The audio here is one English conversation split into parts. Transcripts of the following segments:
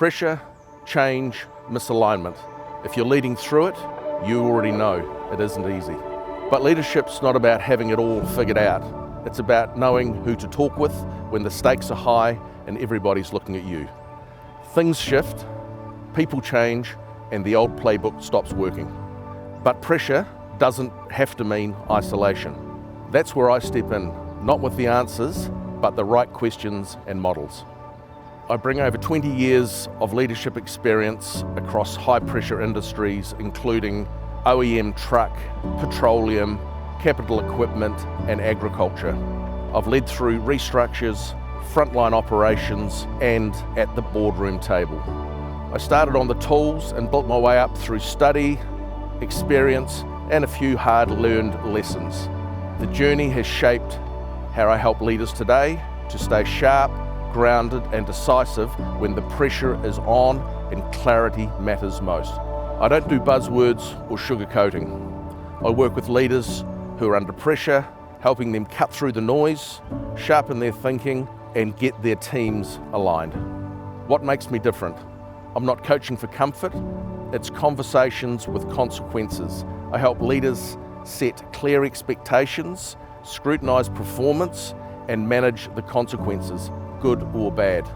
Pressure, change, misalignment. If you're leading through it, you already know it isn't easy. But leadership's not about having it all figured out. It's about knowing who to talk with when the stakes are high and everybody's looking at you. Things shift, people change, and the old playbook stops working. But pressure doesn't have to mean isolation. That's where I step in, not with the answers, but the right questions and models. I bring over 20 years of leadership experience across high-pressure industries, including OEM truck, petroleum, capital equipment, and agriculture. I've led through restructures, frontline operations, and at the boardroom table. I started on the tools and built my way up through study, experience, and a few hard-learned lessons. The journey has shaped how I help leaders today to stay sharp, grounded, and decisive when the pressure is on and clarity matters most. I don't do buzzwords or sugarcoating. I work with leaders who are under pressure, helping them cut through the noise, sharpen their thinking, and get their teams aligned. What makes me different? I'm not coaching for comfort, it's conversations with consequences. I help leaders set clear expectations, scrutinize performance, and manage the consequences, good or bad.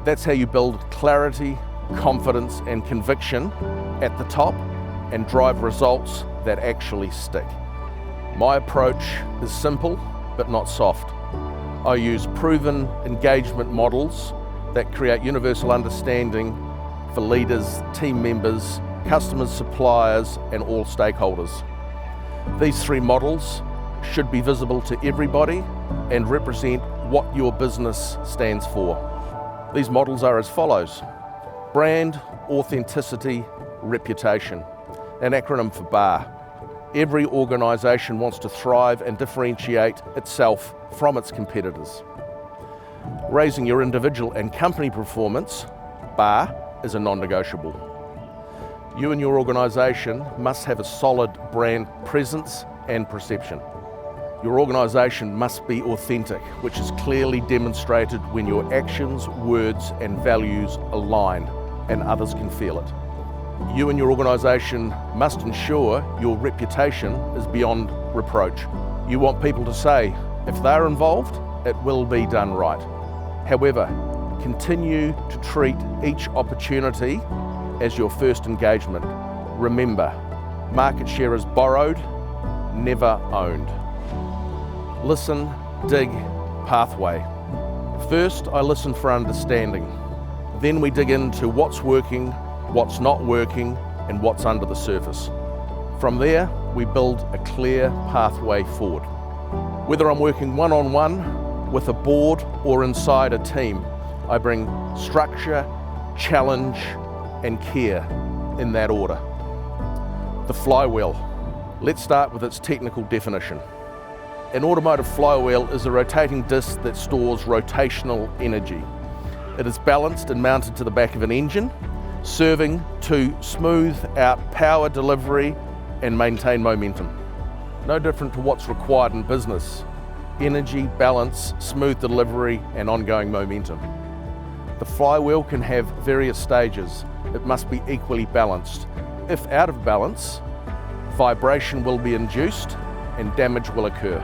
That's how you build clarity, confidence, and conviction at the top and drive results that actually stick. My approach is simple, but not soft. I use proven engagement models that create universal understanding for leaders, team members, customers, suppliers, and all stakeholders. These three models should be visible to everybody and represent what your business stands for. These models are as follows: brand, authenticity, reputation, an acronym for BAR. Every organisation wants to thrive and differentiate itself from its competitors. Raising your individual and company performance, BAR, is a non-negotiable. You and your organisation must have a solid brand presence and perception. Your organisation must be authentic, which is clearly demonstrated when your actions, words, and values align and others can feel it. You and your organisation must ensure your reputation is beyond reproach. You want people to say, if they're involved, it will be done right. However, continue to treat each opportunity as your first engagement. Remember, market share is borrowed, never owned. Listen, dig, pathway. First, I listen for understanding. Then we dig into what's working, what's not working, and what's under the surface. From there, we build a clear pathway forward. Whether I'm working one-on-one with a board or inside a team, I bring structure, challenge, and care in that order. The flywheel. Let's start with its technical definition. An automotive flywheel is a rotating disc that stores rotational energy. It is balanced and mounted to the back of an engine, serving to smooth out power delivery and maintain momentum. No different to what's required in business: energy, balance, smooth delivery, and ongoing momentum. The flywheel can have various stages. It must be equally balanced. If out of balance, vibration will be induced and damage will occur.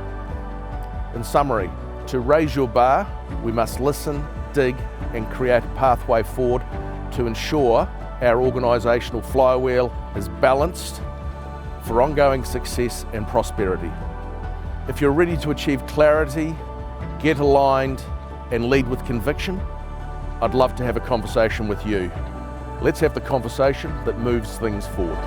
In summary, to raise your bar, we must listen, dig, and create a pathway forward to ensure our organisational flywheel is balanced for ongoing success and prosperity. If you're ready to achieve clarity, get aligned, and lead with conviction, I'd love to have a conversation with you. Let's have the conversation that moves things forward.